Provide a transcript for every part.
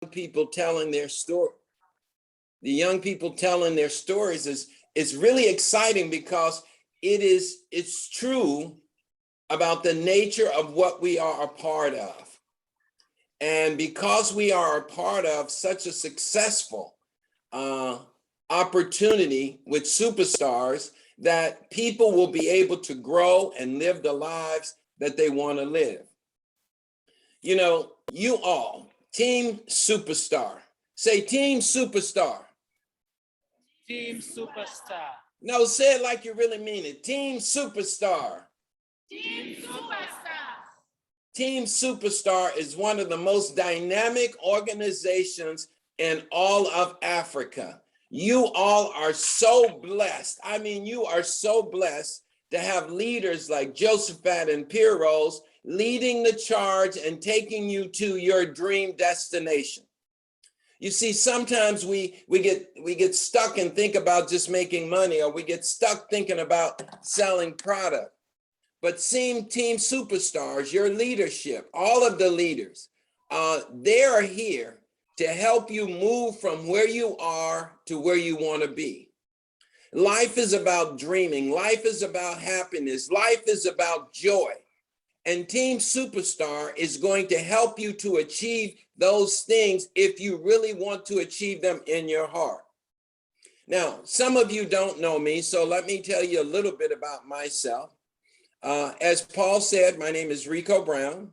people telling their story. The young people telling their stories is really exciting because it's true about the nature of what we are a part of. And because we are a part of such a successful opportunity with superstars, that people will be able to grow and live the lives that they want to live. You know, you all, Team Superstar. Say Team Superstar. Team Superstar. No, say it like you really mean it. Team Superstar. Team Superstar. Team Superstar is one of the most dynamic organizations in all of Africa. You all are so blessed. I mean, you are so blessed to have leaders like Josephat and Piros leading the charge and taking you to your dream destination. You see, sometimes we get stuck and think about just making money, or we get stuck thinking about selling product. But Team Superstars, your leadership, all of the leaders, they are here to help you move from where you are to where you want to be. Life is about dreaming. Life is about happiness. Life is about joy. And Team Superstar is going to help you to achieve those things if you really want to achieve them in your heart. Now, some of you don't know me, so let me tell you a little bit about myself. As Paul said, my name is Ricco Brown.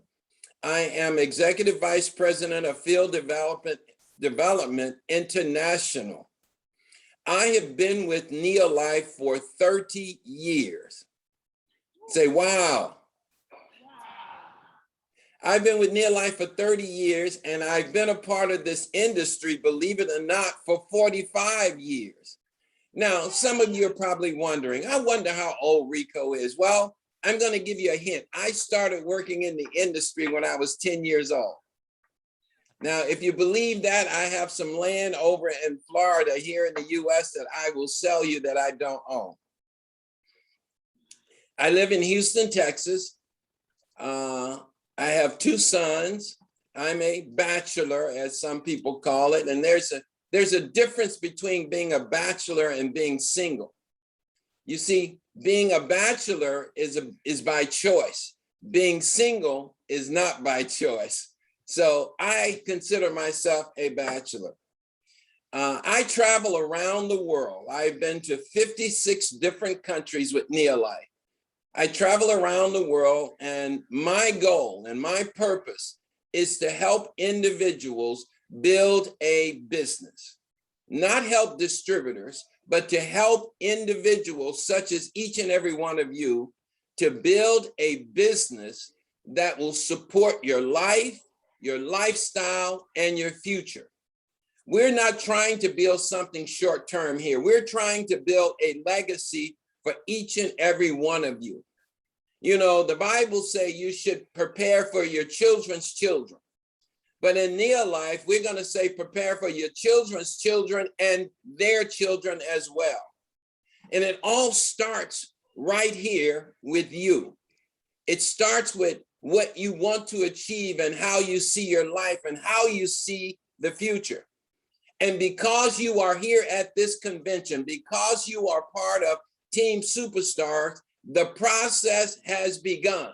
I am Executive Vice President of Field Development International. I have been with Neolife for 30 years. Say, wow. I've been with Neolife for 30 years, and I've been a part of this industry, believe it or not, for 45 years. Now, some of you are probably wondering, I wonder how old Ricco is. Well, I'm going to give you a hint. I started working in the industry when I was 10 years old. Now, if you believe that, I have some land over in Florida here in the US that I will sell you that I don't own. I live in Houston, Texas. I have 2 sons. I'm a bachelor, as some people call it. And there's a difference between being a bachelor and being single. You see, being a bachelor is by choice. Being single is not by choice. So I consider myself a bachelor. I travel around the world. I've been to 56 different countries with Neolife. I travel around the world, and my goal and my purpose is to help individuals build a business, not help distributors, but to help individuals such as each and every one of you to build a business that will support your life, your lifestyle, and your future. We're not trying to build something short-term here. We're trying to build a legacy for each and every one of you. You know, the Bible says you should prepare for your children's children. But in Neolife, we're going to say prepare for your children's children and their children as well. And it all starts right here with you. It starts with what you want to achieve and how you see your life and how you see the future. And because you are here at this convention, because you are part of Team Superstars, the process has begun.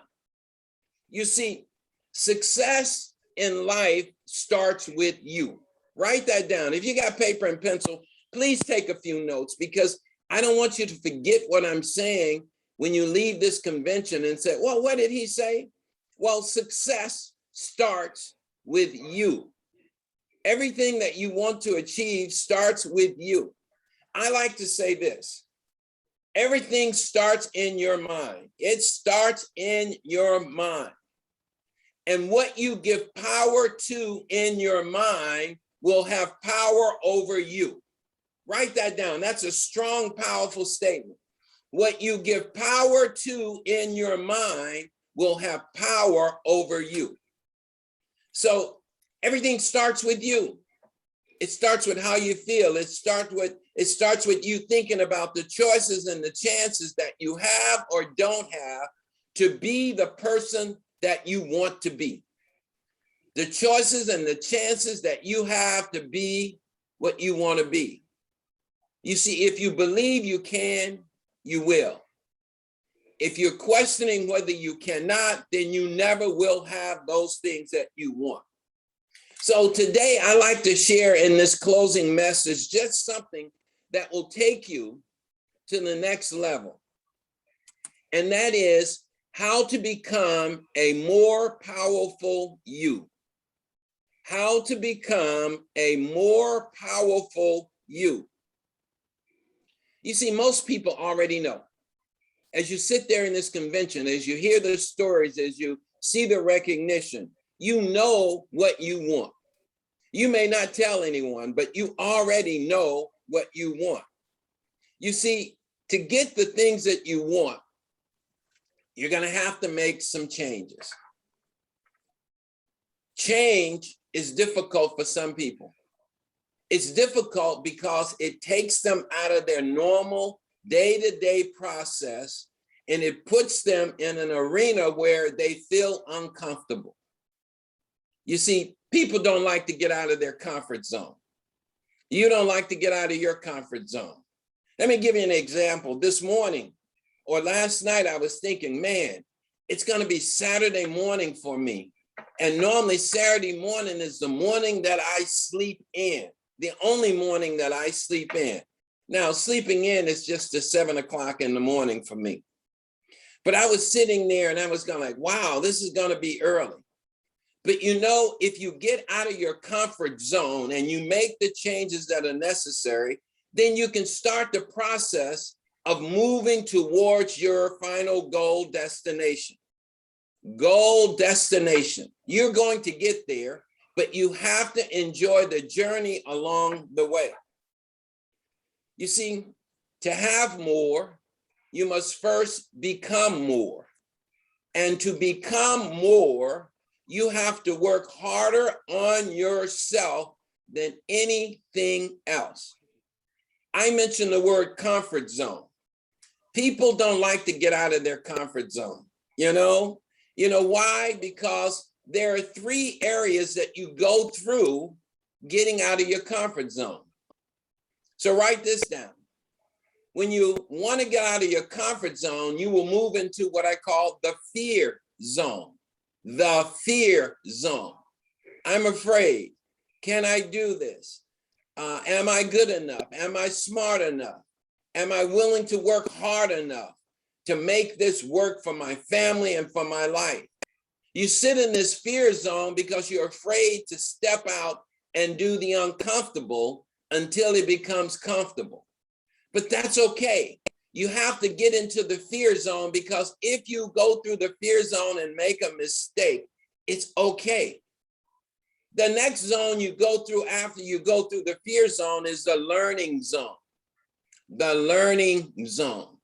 You see, success in life starts with you. Write that down. If you got paper and pencil, please take a few notes, because I don't want you to forget what I'm saying when you leave this convention and say, well, what did he say? Well, success starts with you. Everything that you want to achieve starts with you. I like to say this. Everything starts in your mind. It starts in your mind. And what you give power to in your mind will have power over you. Write that down. That's a strong, powerful statement. What you give power to in your mind will have power over you. So everything starts with you. It starts with how you feel. It starts with you thinking about the choices and the chances that you have or don't have to be the person that you want to be. the choices and the chances that you have to be what you want to be. You see, if you believe you can, you will. If you're questioning whether you cannot, then you never will have those things that you want. So today, I like to share in this closing message just something that will take you to the next level. And that is how to become a more powerful you. How to become a more powerful you. You see, most people already know. As you sit there in this convention, as you hear the stories, as you see the recognition, you know what you want. You may not tell anyone, but you already know what you want. You see, to get the things that you want, you're going to have to make some changes. Change is difficult for some people. It's difficult because it takes them out of their normal day-to-day process, and it puts them in an arena where they feel uncomfortable. You see, people don't like to get out of their comfort zone. You don't like to get out of your comfort zone. Let me give you an example. This morning or last night, I was thinking, man, it's going to be Saturday morning for me. And normally Saturday morning is the morning that I sleep in, the only morning that I sleep in. Now, sleeping in is just at 7 o'clock in the morning for me. But I was sitting there and I was going like, wow, this is going to be early. But you know, if you get out of your comfort zone and you make the changes that are necessary, then you can start the process of moving towards your final goal destination. Goal destination. You're going to get there, but you have to enjoy the journey along the way. You see, to have more, you must first become more. And to become more, you have to work harder on yourself than anything else. I mentioned the word comfort zone. People don't like to get out of their comfort zone. You know why? Because there are 3 areas that you go through getting out of your comfort zone. So write this down. When you want to get out of your comfort zone, you will move into what I call the fear zone. The fear zone. I'm afraid. Can I do this? Am I good enough? Am I smart enough? Am I willing to work hard enough to make this work for my family and for my life? You sit in this fear zone because you're afraid to step out and do the uncomfortable until it becomes comfortable. But that's okay. You have to get into the fear zone, because if you go through the fear zone and make a mistake, it's okay. The next zone you go through after you go through the fear zone is the learning zone. The learning zone.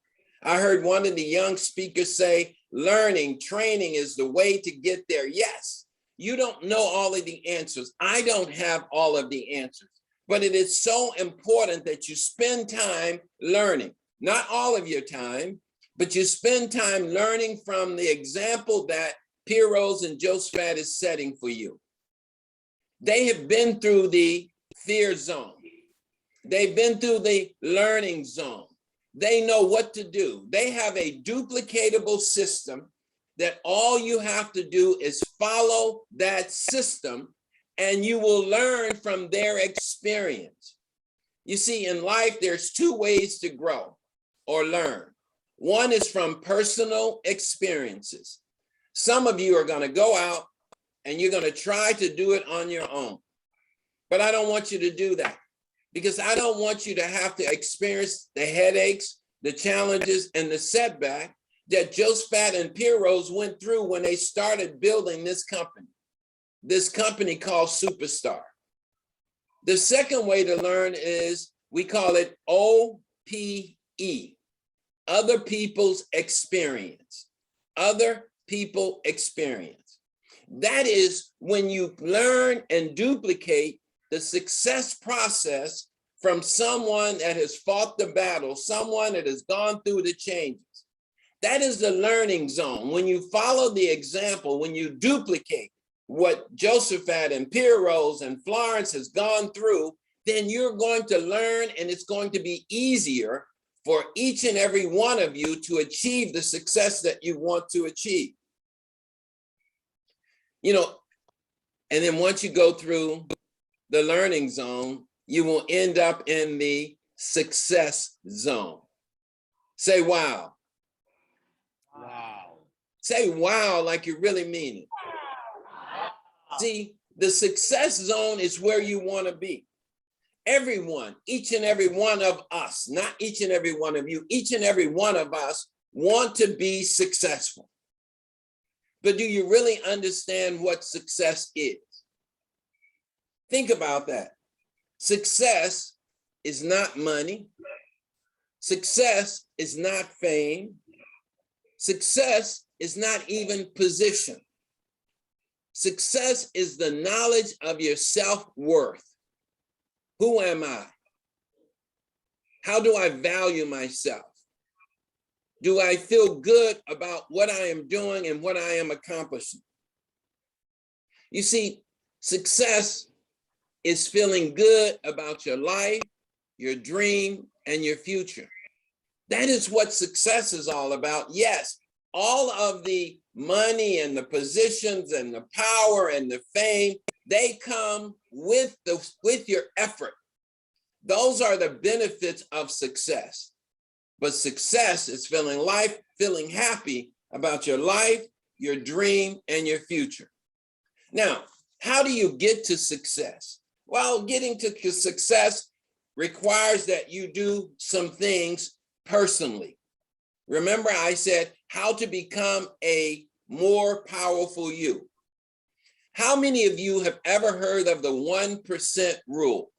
I heard one of the young speakers say, learning, training is the way to get there. Yes, you don't know all of the answers. I don't have all of the answers, but it is so important that you spend time learning. Not all of your time, but you spend time learning from the example that Piros and Josephat is setting for you. They have been through the fear zone. They've been through the learning zone. They know what to do. They have a duplicatable system that all you have to do is follow that system, and you will learn from their experience. You see, in life, there's 2 ways to grow or learn. One is from personal experiences. Some of you are going to go out and you're going to try to do it on your own. But I don't want you to do that, because I don't want you to have to experience the headaches, the challenges, and the setback that Josephat and Piros went through when they started building this company called Superstar. The second way to learn is, we call it OPE, other people's experience. Other people experience. That is when you learn and duplicate the success process from someone that has fought the battle, someone that has gone through the changes. That is the learning zone. When you follow the example, when you duplicate, what Josaphat and Pyrrhus and Florence has gone through, then you're going to learn, and it's going to be easier for each and every one of you to achieve the success that you want to achieve. You know, and then once you go through the learning zone, you will end up in the success zone. Say wow. Wow. Say wow like you really mean it. See, the success zone is where you want to be. Everyone, each and every one of us, not each and every one of you, each and every one of us want to be successful. But do you really understand what success is? Think about that. Success is not money. Success is not fame. Success is not even position. Success is the knowledge of your self-worth. Who am I? How do I value myself? Do I feel good about what I am doing and what I am accomplishing? You see, success is feeling good about your life, your dream, and your future. That is what success is all about. Yes, all of the money and the positions and the power and the fame, they come with your effort. Those are the benefits of success. But success is feeling happy about your life, your dream, and your future. Now, how do you get to success? Well, getting to success requires that you do some things personally. Remember, I said how to become a more powerful you. How many of you have ever heard of the 1% rule?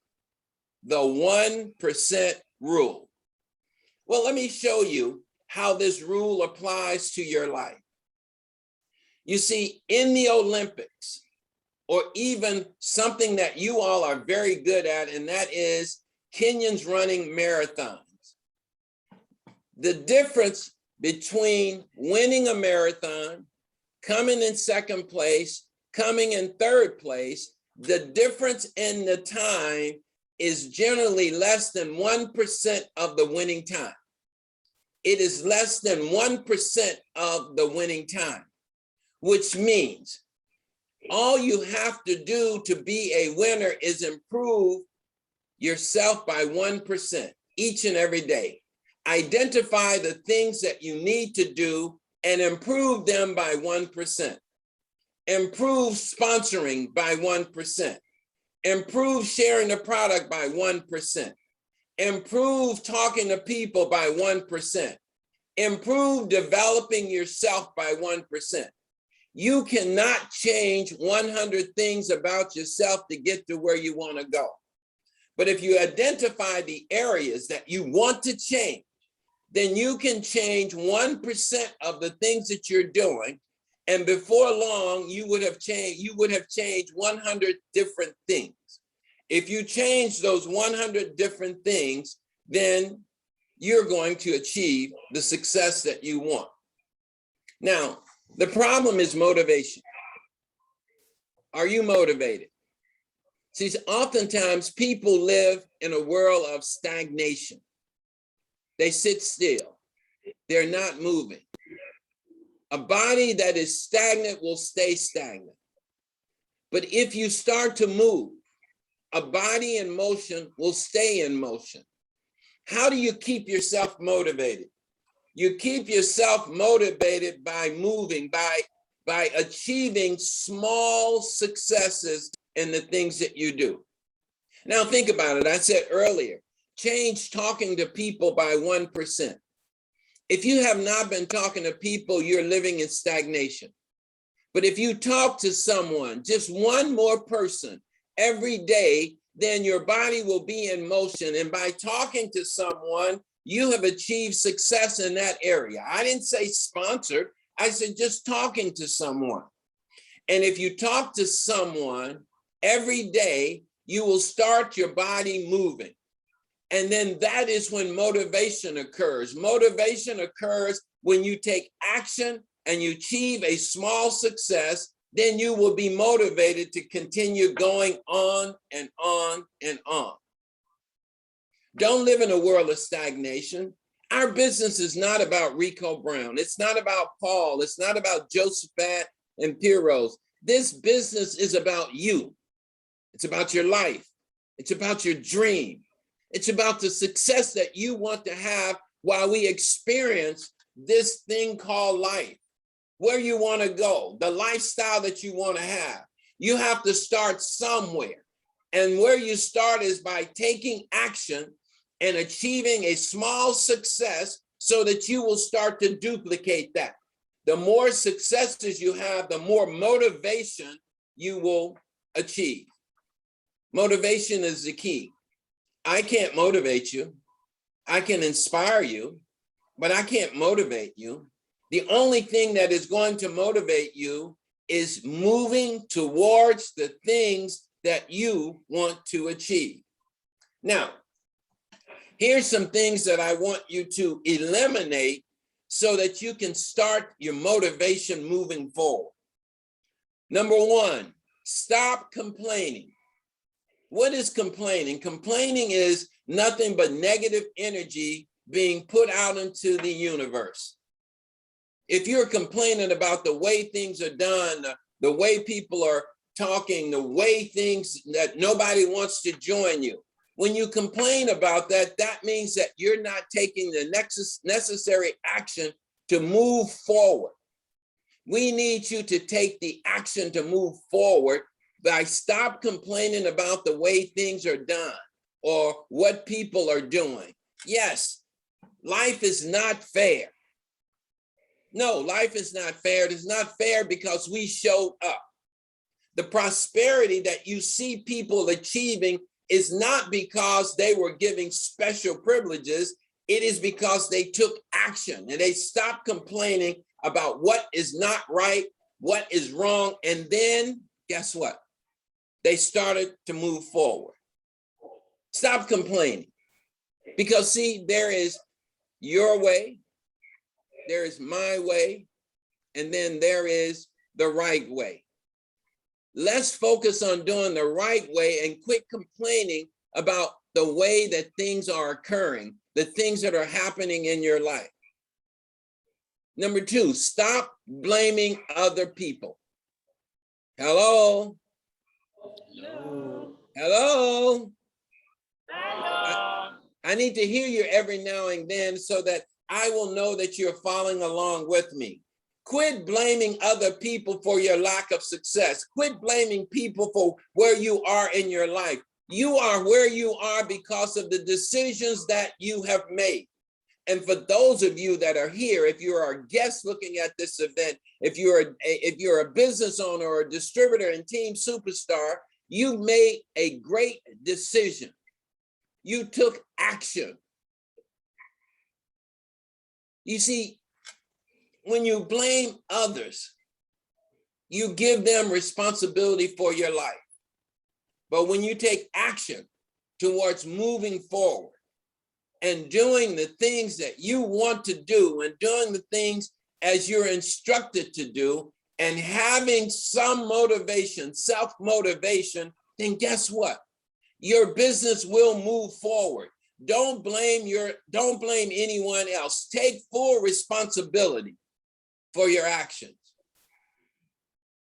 The 1% rule. Well, let me show you how this rule applies to your life. You see, in the Olympics, or even something that you all are very good at, and that is Kenyans running marathons. The difference between winning a marathon, coming in second place, coming in third place, the difference in the time is generally less than 1% of the winning time. It is less than 1% of the winning time, which means all you have to do to be a winner is improve yourself by 1% each and every day. Identify the things that you need to do and improve them by 1%. Improve sponsoring by 1%. Improve sharing the product by 1%. Improve talking to people by 1%. Improve developing yourself by 1%. You cannot change 100 things about yourself to get to where you want to go. But if you identify the areas that you want to change, then you can change 1% of the things that you're doing. And before long, you would have changed 100 different things. If you change those 100 different things, then you're going to achieve the success that you want. Now, the problem is motivation. Are you motivated? See, oftentimes people live in a world of stagnation. They sit still. They're not moving. A body that is stagnant will stay stagnant. But if you start to move, a body in motion will stay in motion. How do you keep yourself motivated? You keep yourself motivated by moving, by achieving small successes in the things that you do. Now think about it. I said earlier, change talking to people by 1%. If you have not been talking to people, you're living in stagnation. But if you talk to someone, just one more person every day, then your body will be in motion. And by talking to someone, you have achieved success in that area. I didn't say sponsored. I said just talking to someone. And if you talk to someone every day, you will start your body moving. And then that is when motivation occurs. Motivation occurs when you take action and you achieve a small success then you will be motivated to continue going on and on and on. Don't live in a world of stagnation. Our business is not about Ricco Brown. It's not about Paul. It's not about Josephat and Piros. This business is about you. It's about your life. It's about your dream. It's about the success that you want to have while we experience this thing called life. Where you want to go, the lifestyle that you want to have. You have to start somewhere. And where you start is by taking action and achieving a small success so that you will start to duplicate that. The more successes you have, the more motivation you will achieve. Motivation is the key. I can't motivate you. I can inspire you, but I can't motivate you. The only thing that is going to motivate you is moving towards the things that you want to achieve. Now, here's some things that I want you to eliminate so that you can start your motivation moving forward. Number one, stop complaining. What is complaining? Complaining is nothing but negative energy being put out into the universe. If you're complaining about the way things are done, the way people are talking, the way things that nobody wants to join you, when you complain about that, that means that you're not taking the necessary action to move forward. We need you to take the action to move forward by stop complaining about the way things are done or what people are doing. Yes, life is not fair. No, life is not fair. It is not fair because we showed up. The prosperity that you see people achieving is not because they were giving special privileges. It is because they took action and they stopped complaining about what is not right, what is wrong. And then guess what? They started to move forward. Stop complaining. Because see, there is your way, there is my way, and then there is the right way. Let's focus on doing the right way and quit complaining about the way that things are occurring, the things that are happening in your life. Number two, stop blaming other people. Hello? Hello. Hello? Hello. I need to hear you every now and then so that I will know that you're following along with me. Quit blaming other people for your lack of success. Quit blaming people for where you are in your life. You are where you are because of the decisions that you have made. And for those of you that are here, if you are a guest looking at this event, if you're a business owner or a distributor in Team Superstar, you made a great decision. You took action. You see, when you blame others, you give them responsibility for your life. But when you take action towards moving forward and doing the things that you want to do and doing the things as you're instructed to do and having some motivation, self-motivation, then guess what? Your business will move forward. Don't blame anyone else. Take full responsibility for your actions.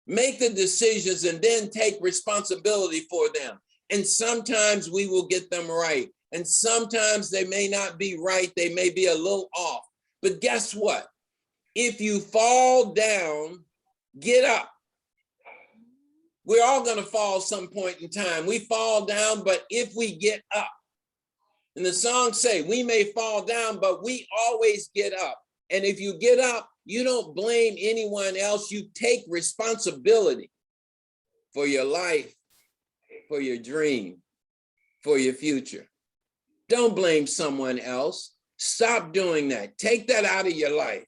Make the decisions and then take responsibility for them. And sometimes we will get them right. And sometimes they may not be right. They may be a little off. But guess what? If you fall down, get up. We're all going to fall some point in time. We fall down, but if we get up, and the song say, we may fall down, but we always get up. And if you get up, you don't blame anyone else. You take responsibility for your life, for your dream, for your future. Don't blame someone else. Stop doing that. Take that out of your life.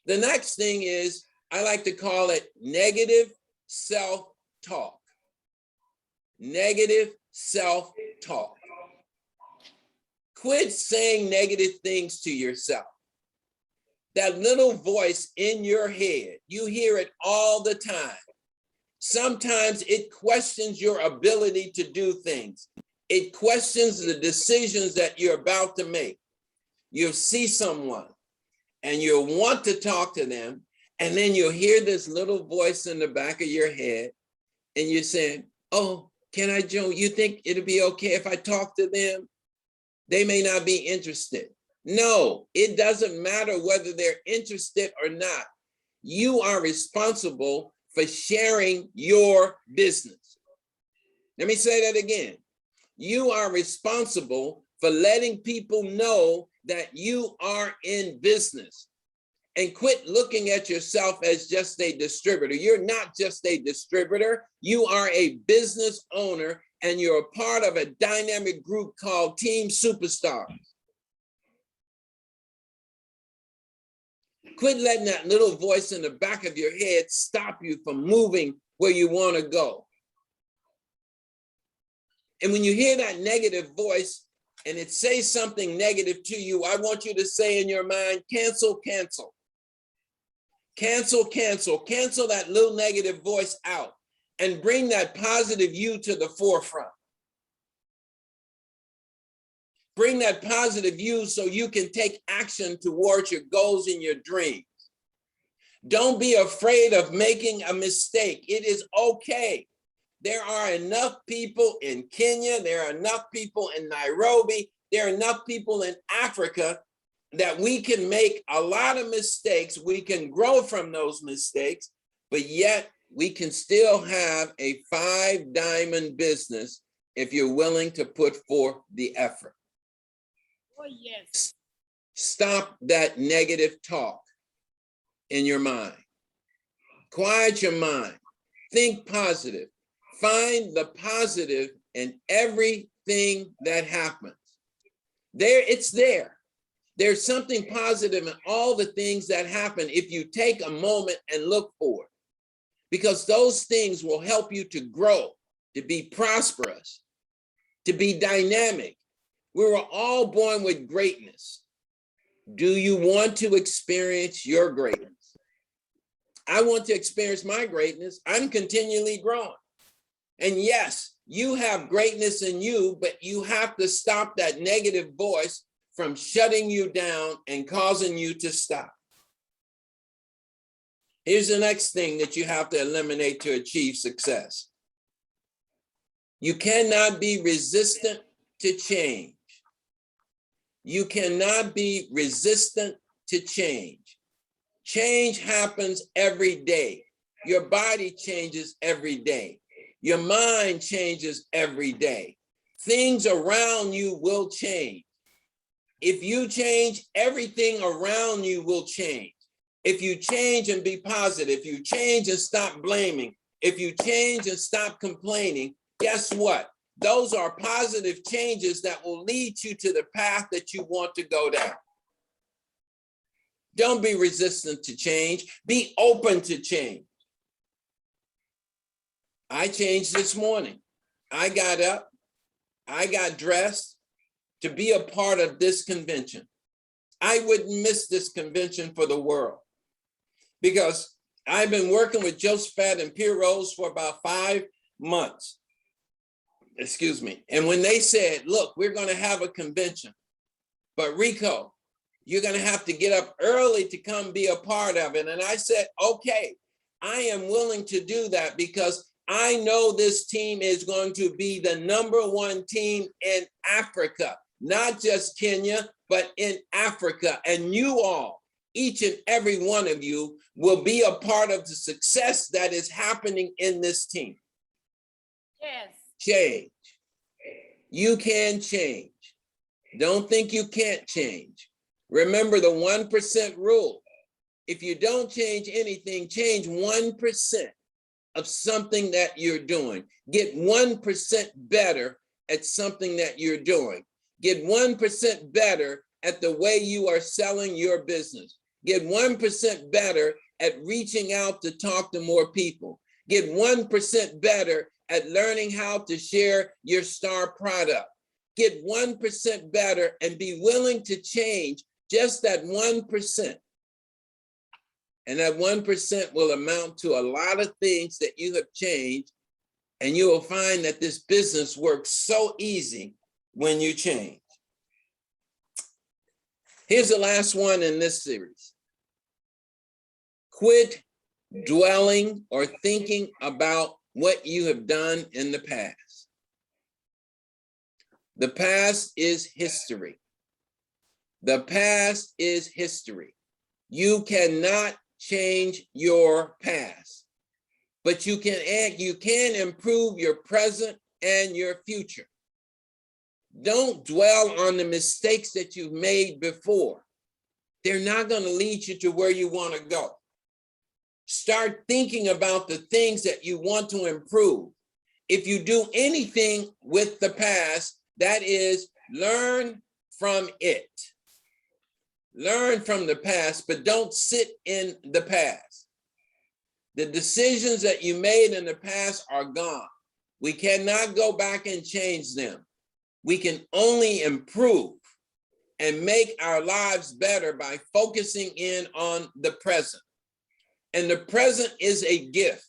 The next thing is, I like to call it negative self-talk. Negative self-talk. Quit saying negative things to yourself. That little voice in your head, you hear it all the time. Sometimes it questions your ability to do things. It questions the decisions that you're about to make. You'll see someone and you'll want to talk to them, and then you'll hear this little voice in the back of your head, and you're saying, oh, can I join? You think it'll be okay if I talk to them? They may not be interested. No, it doesn't matter whether they're interested or not. You are responsible for sharing your business. Let me say that again. You are responsible for letting people know that you are in business. And quit looking at yourself as just a distributor. You're not just a distributor. You are a business owner, and you're a part of a dynamic group called Team Superstars. Quit letting that little voice in the back of your head stop you from moving where you want to go. And when you hear that negative voice and it says something negative to you, I want you to say in your mind, cancel, cancel. Cancel, cancel, cancel that little negative voice out and bring that positive you to the forefront. Bring that positive you so you can take action towards your goals and your dreams. Don't be afraid of making a mistake. It is okay. There are enough people in Kenya. There are enough people in Nairobi. There are enough people in Africa that we can make a lot of mistakes. We can grow from those mistakes, but yet we can still have a 5-diamond business if you're willing to put forth the effort. Oh, yes. Stop that negative talk in your mind. Quiet your mind. Think positive. Find the positive in everything that happens. It's there. There's something positive in all the things that happen if you take a moment and look for it, because those things will help you to grow, to be prosperous, to be dynamic. We were all born with greatness. Do you want to experience your greatness? I want to experience my greatness. I'm continually growing. And yes, you have greatness in you, but you have to stop that negative voice from shutting you down and causing you to stop. Here's the next thing that you have to eliminate to achieve success. You cannot be resistant to change. You cannot be resistant to change. Change happens every day. Your body changes every day. Your mind changes every day. Things around you will change. If you change, everything around you will change. If you change and be positive, if you change and stop blaming, if you change and stop complaining, guess what? Those are positive changes that will lead you to the path that you want to go down. Don't be resistant to change. Be open to change. I changed this morning. I got up. I got dressed to be a part of this convention. I wouldn't miss this convention for the world, because I've been working with Josephat and Pierre Rose for about 5 months. Excuse me. And when they said, look, we're going to have a convention, but Ricco, you're going to have to get up early to come be a part of it. And I said, okay, I am willing to do that, because I know this team is going to be the #1 team in Africa, not just Kenya, but in Africa. And you all, each and every one of you, will be a part of the success that is happening in this team. Yes. Change. You can change. Don't think you can't change. Remember the 1% rule. If you don't change anything, change 1% of something that you're doing. Get 1% better at something that you're doing. Get 1% better at the way you are selling your business. Get 1% better at reaching out to talk to more people. Get 1% better at learning how to share your star product. Get 1% better and be willing to change just that 1%. And that 1% will amount to a lot of things that you have changed. And you will find that this business works so easy when you change. Here's the last one in this series. Quit dwelling or thinking about what you have done in the past. The past is history. The past is history. You cannot change your past, but you can improve your present and your future. Don't dwell on the mistakes that you've made before. They're not going to lead you to where you want to go. Start thinking about the things that you want to improve. If you do anything with the past, that is, learn from it. Learn from the past, but don't sit in the past. The decisions that you made in the past are gone. We cannot go back and change them. We can only improve and make our lives better by focusing in on the present. And the present is a gift.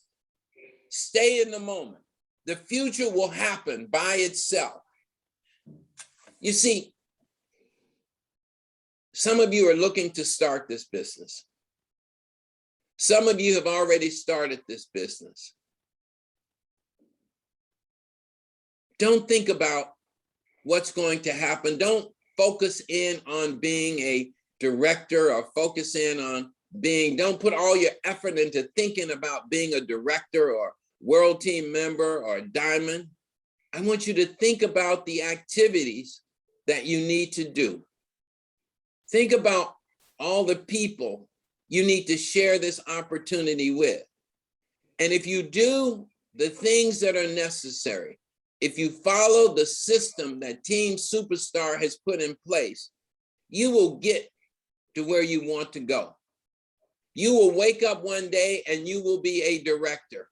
Stay in the moment. The future will happen by itself. You see, some of you are looking to start this business. Some of you have already started this business. Don't think about what's going to happen. Don't focus in on being a director or focus in on don't put all your effort into thinking about being a director or world team member or diamond. I want you to think about the activities that you need to do. Think about all the people you need to share this opportunity with. And if you do the things that are necessary, if you follow the system that Team Superstar has put in place, you will get to where you want to go. You will wake up one day and you will be a director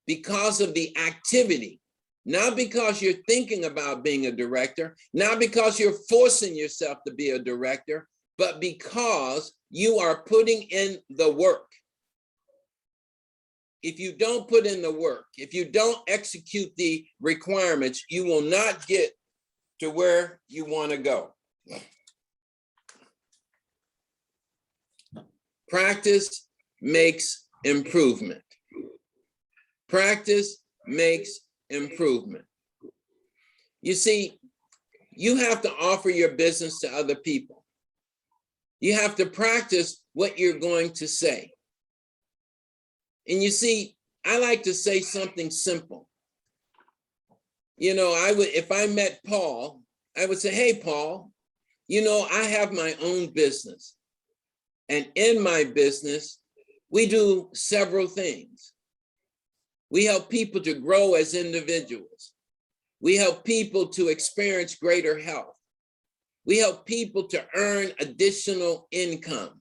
because of the activity, not because you're thinking about being a director, not because you're forcing yourself to be a director, but because you are putting in the work. If you don't put in the work, if you don't execute the requirements, you will not get to where you want to go. Practice makes improvement. Practice makes improvement. You see, you have to offer your business to other people. You have to practice what you're going to say. And you see, I like to say something simple. You know, if I met Paul, I would say, hey, Paul, you know, I have my own business. And in my business, we do several things. We help people to grow as individuals. We help people to experience greater health. We help people to earn additional income.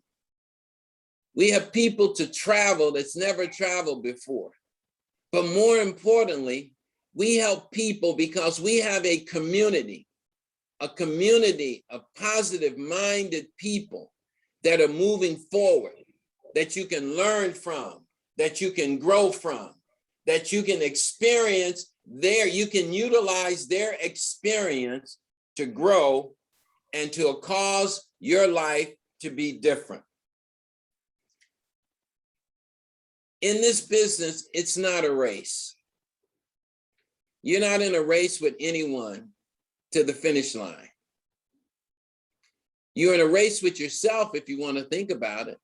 We have people to travel that's never traveled before. But more importantly, we help people because we have a community of positive-minded people that are moving forward, that you can learn from, that you can grow from, that you can experience you can utilize their experience to grow and to cause your life to be different. In this business, it's not a race. You're not in a race with anyone to the finish line. You're in a race with yourself if you want to think about it.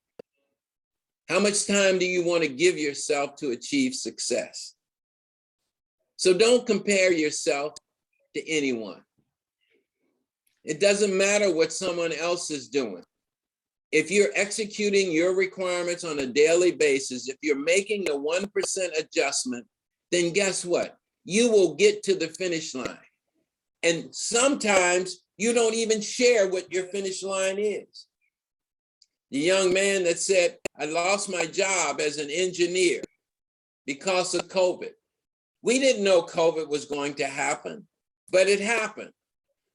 How much time do you want to give yourself to achieve success? So don't compare yourself to anyone. It doesn't matter what someone else is doing. If you're executing your requirements on a daily basis, if you're making the 1% adjustment, then guess what? You will get to the finish line. And sometimes you don't even share what your finish line is. The young man that said, I lost my job as an engineer because of COVID. We didn't know COVID was going to happen, but it happened.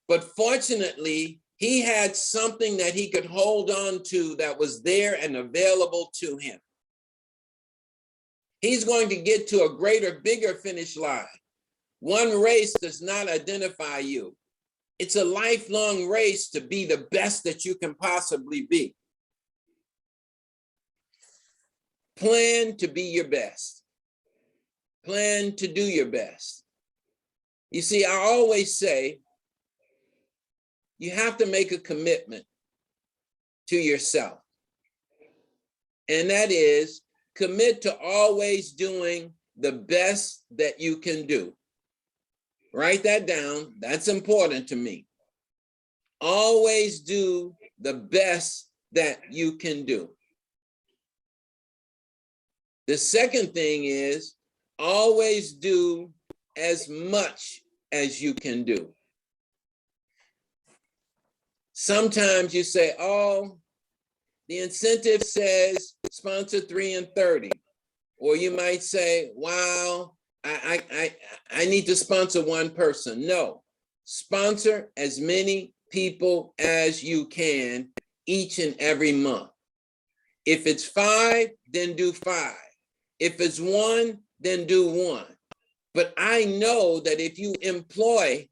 But fortunately, He had something that he could hold on to that was there and available to him. He's going to get to a greater, bigger finish line. One race does not identify you. It's a lifelong race to be the best that you can possibly be. Plan to be your best. Plan to do your best. You see, I always say, you have to make a commitment to yourself. And that is, commit to always doing the best that you can do. Write that down. That's important to me. Always do the best that you can do. The second thing is, always do as much as you can do. Sometimes you say, oh, the incentive says sponsor 3 and 30. Or you might say, wow, I need to sponsor one person. No, sponsor as many people as you can each and every month. If it's 5, then do 5. If it's 1, then do 1. But I know that if you employ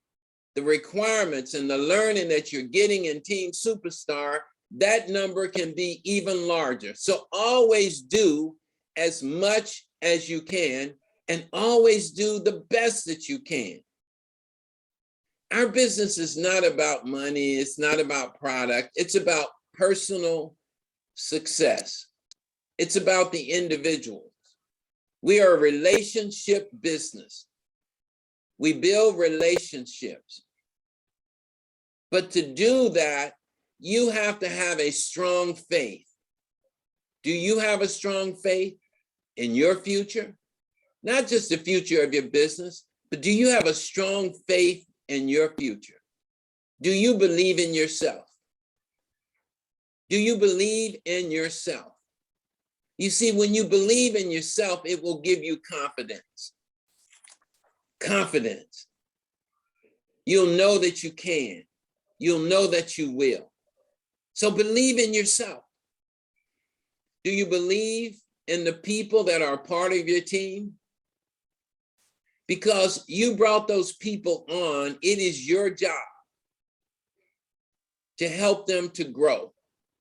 the requirements and the learning that you're getting in Team Superstar, that number can be even larger. So always do as much as you can and always do the best that you can. Our business is not about money. It's not about product. It's about personal success. It's about the individual. We are a relationship business. We build relationships. But to do that, you have to have a strong faith. Do you have a strong faith in your future? Not just the future of your business, but do you have a strong faith in your future? Do you believe in yourself? Do you believe in yourself? You see, when you believe in yourself, it will give you confidence. Confidence. You'll know that you can. You'll know that you will. So believe in yourself. Do you believe in the people that are part of your team? Because you brought those people on, it is your job to help them to grow.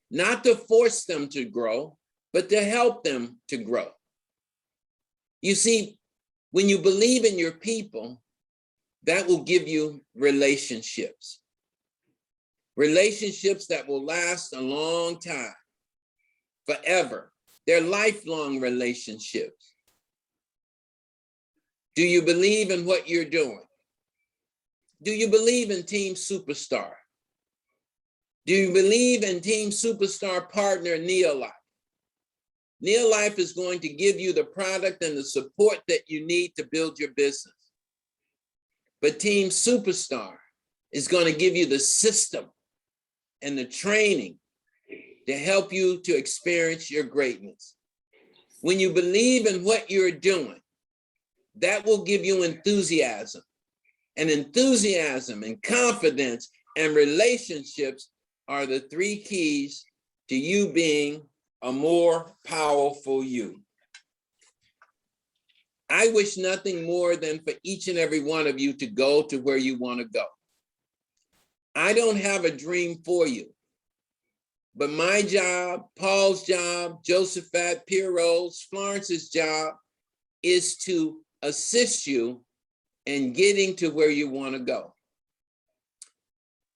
Not to force them to grow, but to help them to grow. You see, when you believe in your people, that will give you relationships. Relationships that will last a long time, forever. They're lifelong relationships. Do you believe in what you're doing? Do you believe in Team Superstar? Do you believe in Team Superstar partner Neolife? Neolife is going to give you the product and the support that you need to build your business. But Team Superstar is going to give you the system and the training to help you to experience your greatness. When you believe in what you're doing, that will give you enthusiasm. And enthusiasm and confidence and relationships are the 3 keys to you being a more powerful you. I wish nothing more than for each and every one of you to go to where you want to go. I don't have a dream for you, but my job, Paul's job, Josephat, Pierrot's, Florence's job is to assist you in getting to where you want to go.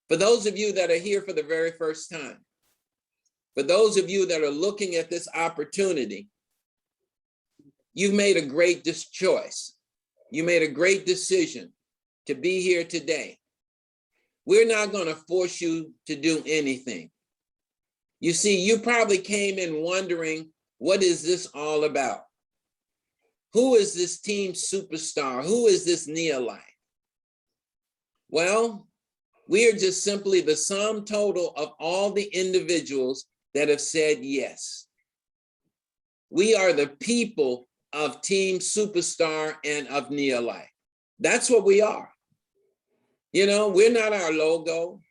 For those of you that are here for the very first time, for those of you that are looking at this opportunity, you've made a great choice. You made a great decision to be here today. We're not going to force you to do anything. You see, you probably came in wondering, what is this all about? Who is this Team Superstar? Who is this Neolife? Well, we are just simply the sum total of all the individuals that have said yes. We are the people of Team Superstar and of Neolife. That's what we are. You know, we're not our logo.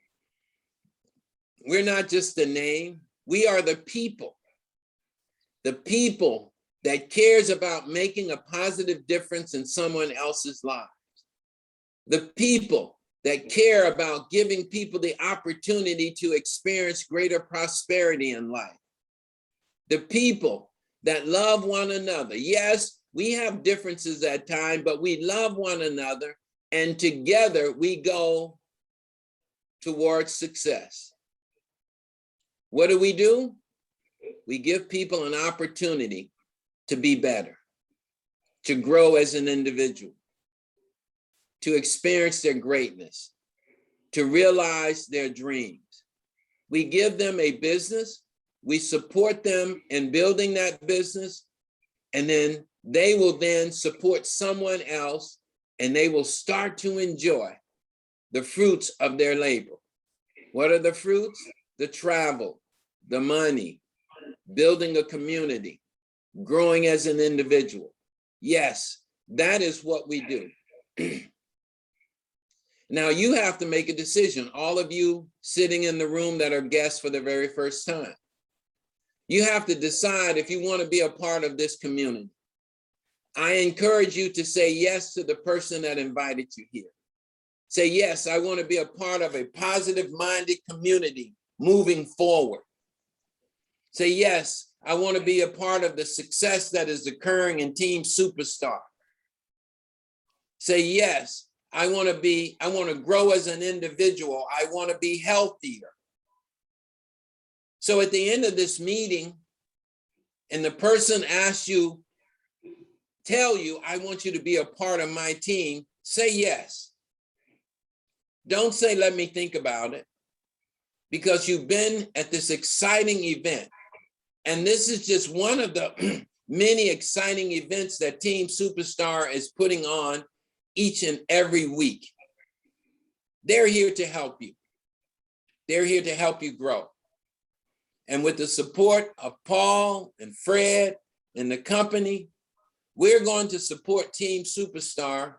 We're not just a name. We are the people that cares about making a positive difference in someone else's life. The people that care about giving people the opportunity to experience greater prosperity in life. The people that love one another. Yes, we have differences at times, but we love one another, and together we go towards success. What do? We give people an opportunity to be better, to grow as an individual, to experience their greatness, to realize their dreams. We give them a business, we support them in building that business, and then they will then support someone else, and they will start to enjoy the fruits of their labor. What are the fruits? The travel, the money, building a community, growing as an individual. Yes, that is what we do. Now you have to make a decision, all of you sitting in the room that are guests for the very first time. You have to decide if you want to be a part of this community. I encourage you to say yes to the person that invited you here. Say, yes, I want to be a part of a positive-minded community moving forward. Say, yes, I want to be a part of the success that is occurring in Team Superstar. Say, yes, I want to grow as an individual. I want to be healthier. So at the end of this meeting, and the person asks you, tell you, I want you to be a part of my team, say yes. Don't say, let me think about it, because you've been at this exciting event. And this is just one of the many exciting events that Team Superstar is putting on each and every week. They're here to help you. They're here to help you grow. And with the support of Paul and Fred and the company, we're going to support Team Superstar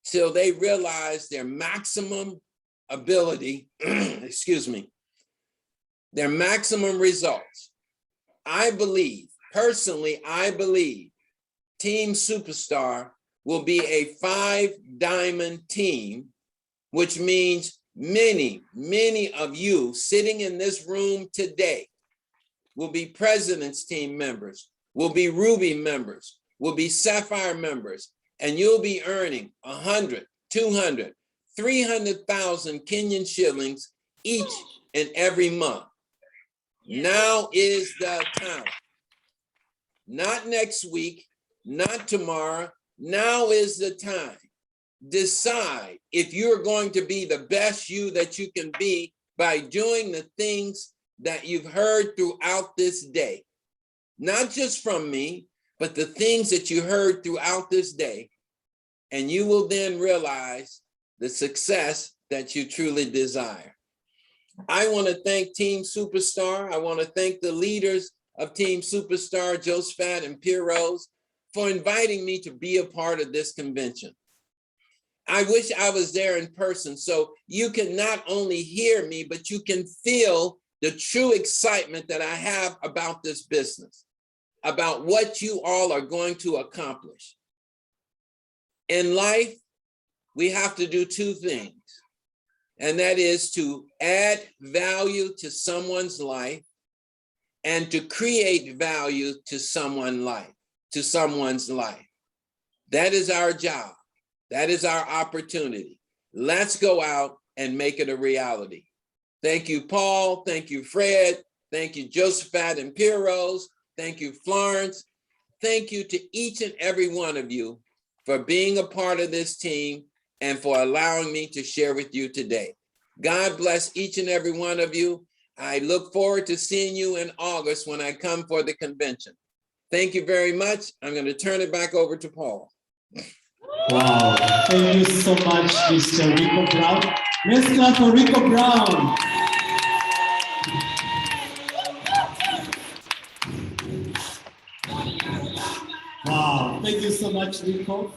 till they realize their maximum ability, their maximum results. Personally, I believe Team Superstar will be a 5-diamond team, which means many of you sitting in this room today will be President's Team members, will be Ruby members, will be Sapphire members, and you'll be earning 100, 200, 300,000 Kenyan shillings each and every month. Now is the time. Not next week, not tomorrow. Now is the time. Decide if you're going to be the best you that you can be by doing the things that you've heard throughout this day. Not just from me, but the things that you heard throughout this day. And you will then realize the success that you truly desire. I want to thank Team Superstar. I want to thank the leaders of Team Superstar, Josephat and Piros, for inviting me to be a part of this convention. I wish I was there in person so you can not only hear me, but you can feel the true excitement that I have about this business, about what you all are going to accomplish. In life, we have to do two things, and that is to add value to someone's life and to create value to someone's life. That is our job. That is our opportunity. Let's go out and make it a reality. Thank you, Paul. Thank you, Fred. Thank you, Josephat and Piros. Thank you, Florence. Thank you to each and every one of you for being a part of this team and for allowing me to share with you today. God bless each and every one of you. I look forward to seeing you in August when I come for the convention. Thank you very much. I'm going to turn it back over to Paul. Wow, thank you so much, Mr. Ricco Brown. Let's clap for Ricco Brown. Wow, thank you so much, Ricco.